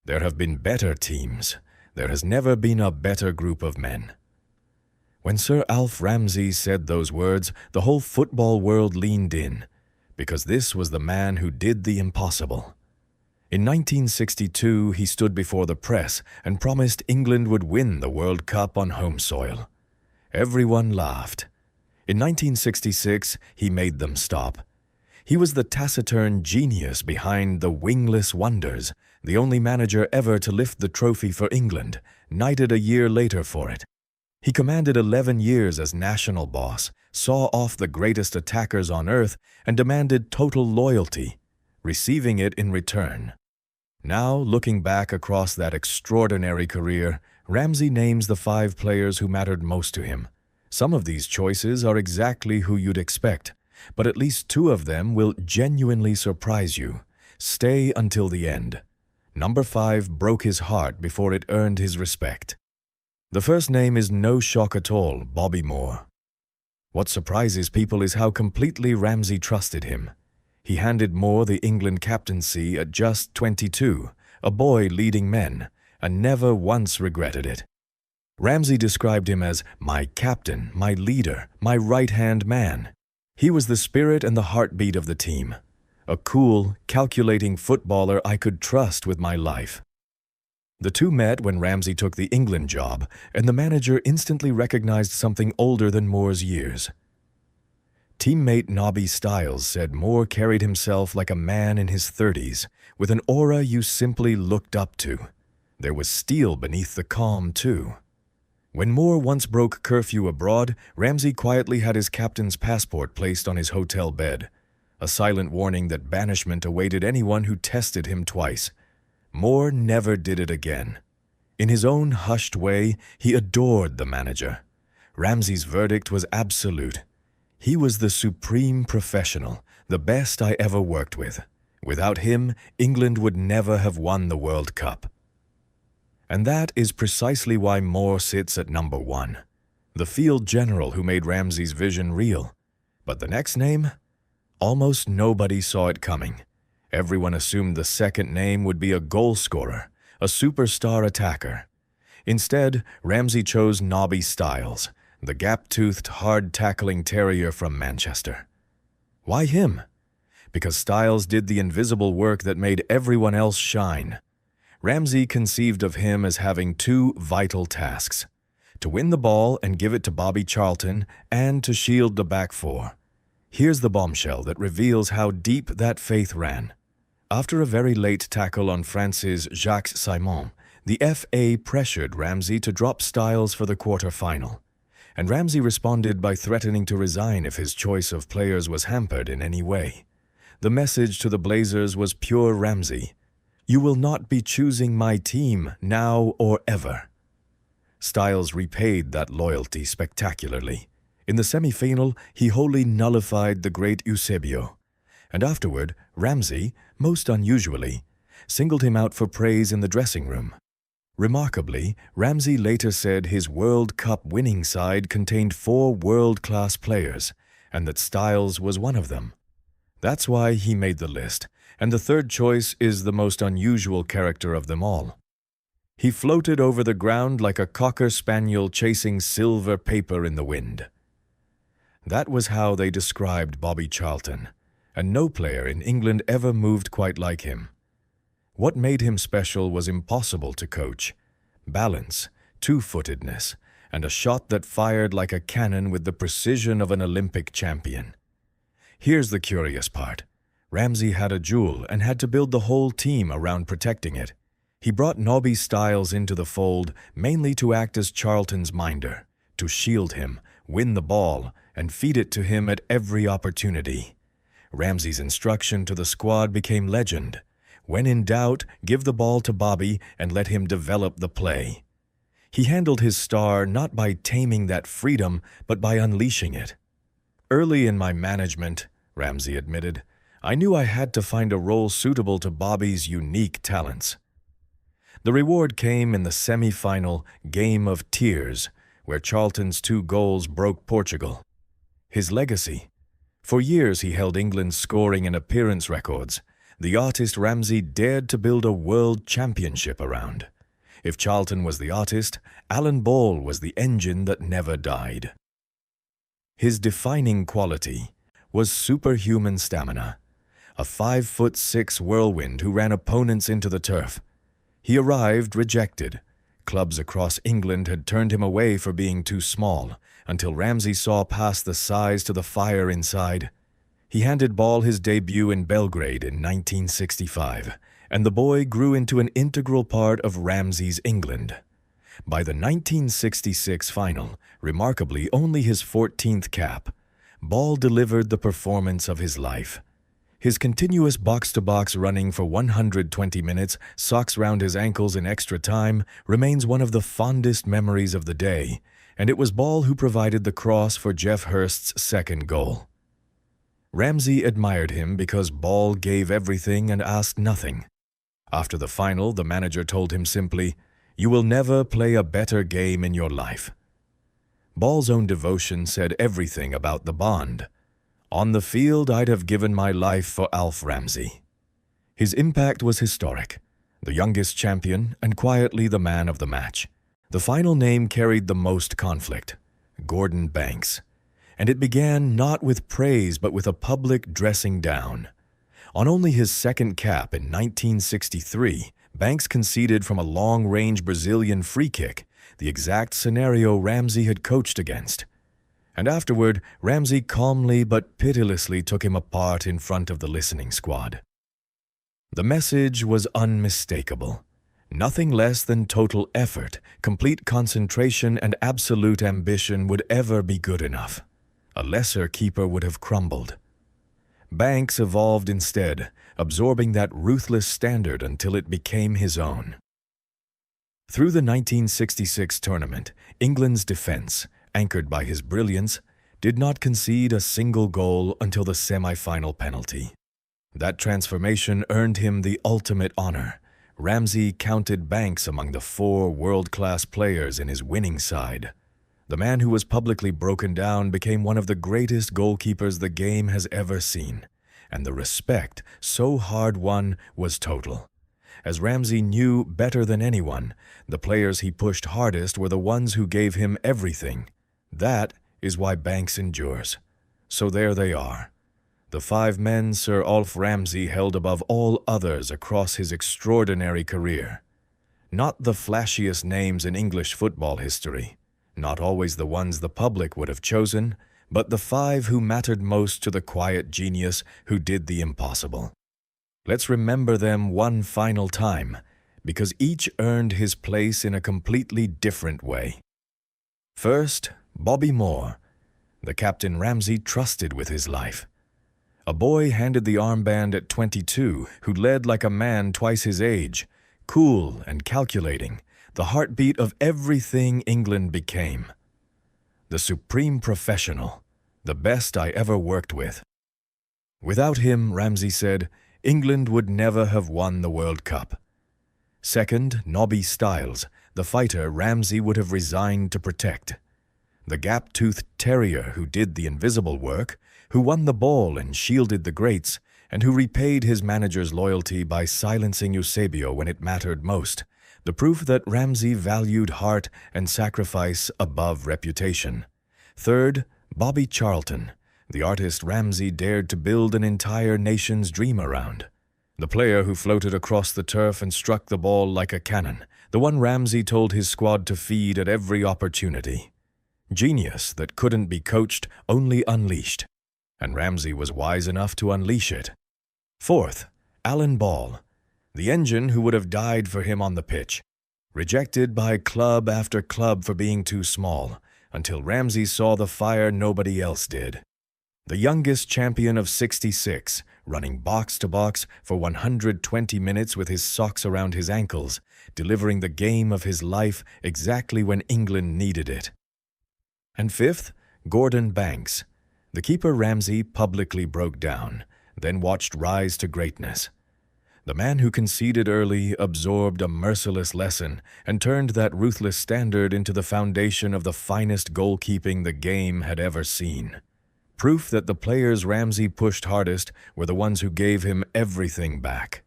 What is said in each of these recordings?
There have been better teams. There has never been a better group of men. When Sir Alf Ramsey said those words, the whole football world leaned in, because this was the man who did the impossible. In 1962, he stood before the press and promised England would win the World Cup on home soil. Everyone laughed. In 1966, he made them stop. He was the taciturn genius behind the wingless wonders, the only manager ever to lift the trophy for England, knighted a year later for it. He commanded 11 years as national boss, saw off the greatest attackers on earth, and demanded total loyalty, receiving it in return. Now, looking back across that extraordinary career, Ramsey names the 5 players who mattered most to him. Some of these choices are exactly who you'd expect, but at least 2 of them will genuinely surprise you. Stay until the end. Number 5 broke his heart before it earned his respect. The first name is no shock at all, Bobby Moore. What surprises people is how completely Ramsey trusted him. He handed Moore the England captaincy at just 22, a boy leading men, and never once regretted it. Ramsey described him as my captain, my leader, my right-hand man. He was the spirit and the heartbeat of the team, a cool, calculating footballer I could trust with my life. The 2 met when Ramsey took the England job, and the manager instantly recognized something older than Moore's years. Teammate Nobby Styles said Moore carried himself like a man in his 30s, with an aura you simply looked up to. There was steel beneath the calm, too. When Moore once broke curfew abroad, Ramsey quietly had his captain's passport placed on his hotel bed, a silent warning that banishment awaited anyone who tested him twice. Moore never did it again. In his own hushed way, he adored the manager. Ramsey's verdict was absolute. He was the supreme professional, the best I ever worked with. Without him, England would never have won the World Cup. And that is precisely why Moore sits at number 1, the field general who made Ramsey's vision real. But the next name? Almost nobody saw it coming. Everyone assumed the second name would be a goal scorer, a superstar attacker. Instead, Ramsey chose Nobby Styles, the gap-toothed, hard-tackling terrier from Manchester. Why him? Because Styles did the invisible work that made everyone else shine. Ramsey conceived of him as having 2 vital tasks: to win the ball and give it to Bobby Charlton, and to shield the back 4. Here's the bombshell that reveals how deep that faith ran. After a very late tackle on France's Jacques Simon, the FA pressured Ramsey to drop Styles for the quarter-final, and Ramsey responded by threatening to resign if his choice of players was hampered in any way. The message to the Blazers was pure Ramsey: "You will not be choosing my team, now or ever." Styles repaid that loyalty spectacularly. In the semi-final, he wholly nullified the great Eusebio. And afterward, Ramsey, most unusually, singled him out for praise in the dressing room. Remarkably, Ramsey later said his World Cup winning side contained 4 world-class players, and that Styles was one of them. That's why he made the list, and the third choice is the most unusual character of them all. He floated over the ground like a cocker spaniel chasing silver paper in the wind. That was how they described Bobby Charlton, and no player in England ever moved quite like him. What made him special was impossible to coach: balance, two-footedness, and a shot that fired like a cannon with the precision of an Olympic champion. Here's the curious part. Ramsey had a jewel and had to build the whole team around protecting it. He brought Nobby Styles into the fold mainly to act as Charlton's minder, to shield him, win the ball, and feed it to him at every opportunity. Ramsey's instruction to the squad became legend: when in doubt, give the ball to Bobby and let him develop the play. He handled his star not by taming that freedom, but by unleashing it. Early in my management, Ramsey admitted, I knew I had to find a role suitable to Bobby's unique talents. The reward came in the semi-final Game of Tears, where Charlton's 2 goals broke Portugal. His legacy. For years he held England's scoring and appearance records. the artist Ramsey dared to build a world championship around. If Charlton was the artist, Alan Ball was the engine that never died. His defining quality was superhuman stamina, a 5'6" whirlwind who ran opponents into the turf. He arrived rejected. Clubs across England had turned him away for being too small, until Ramsey saw past the size to the fire inside. He handed Ball his debut in Belgrade in 1965, and the boy grew into an integral part of Ramsey's England. By the 1966 final, remarkably only his 14th cap, Ball delivered the performance of his life. His continuous box-to-box running for 120 minutes, socks round his ankles in extra time, remains one of the fondest memories of the day, and it was Ball who provided the cross for Geoff Hurst's second goal. Ramsey admired him because Ball gave everything and asked nothing. After the final, the manager told him simply, "You will never play a better game in your life." Ball's own devotion said everything about the bond. "On the field, I'd have given my life for Alf Ramsey." His impact was historic. The youngest champion and quietly the man of the match. The final name carried the most conflict, Gordon Banks. And it began not with praise but with a public dressing down. On only his second cap in 1963, Banks conceded from a long-range Brazilian free kick, the exact scenario Ramsey had coached against. And afterward, Ramsey calmly but pitilessly took him apart in front of the listening squad. The message was unmistakable. Nothing less than total effort, complete concentration, and absolute ambition would ever be good enough. A lesser keeper would have crumbled. Banks evolved instead, absorbing that ruthless standard until it became his own. Through the 1966 tournament, England's defense, anchored by his brilliance, did not concede a single goal until the semi-final penalty. That transformation earned him the ultimate honor. Ramsey counted Banks among the 4 world-class players in his winning side. The man who was publicly broken down became one of the greatest goalkeepers the game has ever seen, and the respect, so hard-won, was total. As Ramsey knew better than anyone, the players he pushed hardest were the ones who gave him everything. That is why Banks endures. So there they are. The 5 men Sir Alex Ramsey held above all others across his extraordinary career. Not the flashiest names in English football history, not always the ones the public would have chosen, but the 5 who mattered most to the quiet genius who did the impossible. Let's remember them one final time, because each earned his place in a completely different way. First, Bobby Moore, the captain Ramsey trusted with his life. A boy handed the armband at 22 who led like a man twice his age, cool and calculating, the heartbeat of everything England became. The supreme professional, the best I ever worked with. Without him, Ramsey said, England would never have won the World Cup. Second, Nobby Styles, the fighter Ramsey would have resigned to protect. The gap-toothed terrier who did the invisible work, who won the ball and shielded the greats, and who repaid his manager's loyalty by silencing Eusebio when it mattered most, the proof that Ramsey valued heart and sacrifice above reputation. Third, Bobby Charlton, the artist Ramsey dared to build an entire nation's dream around. The player who floated across the turf and struck the ball like a cannon, the one Ramsey told his squad to feed at every opportunity. Genius that couldn't be coached, only unleashed. And Ramsey was wise enough to unleash it. Fourth, Alan Ball, the engine who would have died for him on the pitch. Rejected by club after club for being too small, until Ramsey saw the fire nobody else did. The youngest champion of '66, running box to box for 120 minutes with his socks around his ankles, delivering the game of his life exactly when England needed it. And fifth, Gordon Banks, the keeper Ramsey publicly broke down, then watched rise to greatness. The man who conceded early absorbed a merciless lesson and turned that ruthless standard into the foundation of the finest goalkeeping the game had ever seen. Proof that the players Ramsey pushed hardest were the ones who gave him everything back.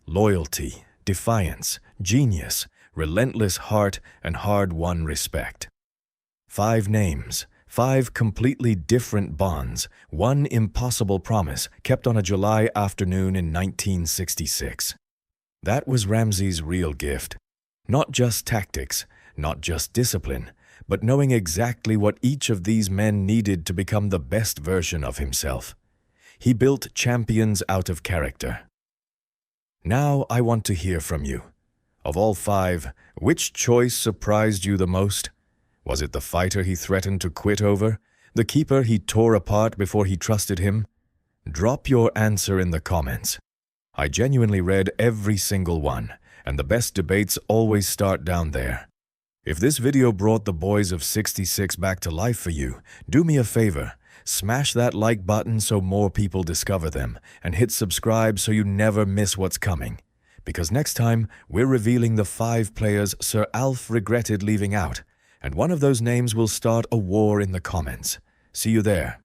Loyalty, defiance, genius, relentless heart, and hard-won respect. 5 names, 5 completely different bonds, one impossible promise kept on a July afternoon in 1966. That was Ramsey's real gift. Not just tactics, not just discipline, but knowing exactly what each of these men needed to become the best version of himself. He built champions out of character. Now I want to hear from you. Of all 5, which choice surprised you the most? Was it the fighter he threatened to quit over? The keeper he tore apart before he trusted him? Drop your answer in the comments. I genuinely read every single one, and the best debates always start down there. If this video brought the boys of 66 back to life for you, do me a favor. Smash that like button so more people discover them, and hit subscribe so you never miss what's coming. Because next time, we're revealing the 5 players Sir Alf regretted leaving out, and one of those names will start a war in the comments. See you there.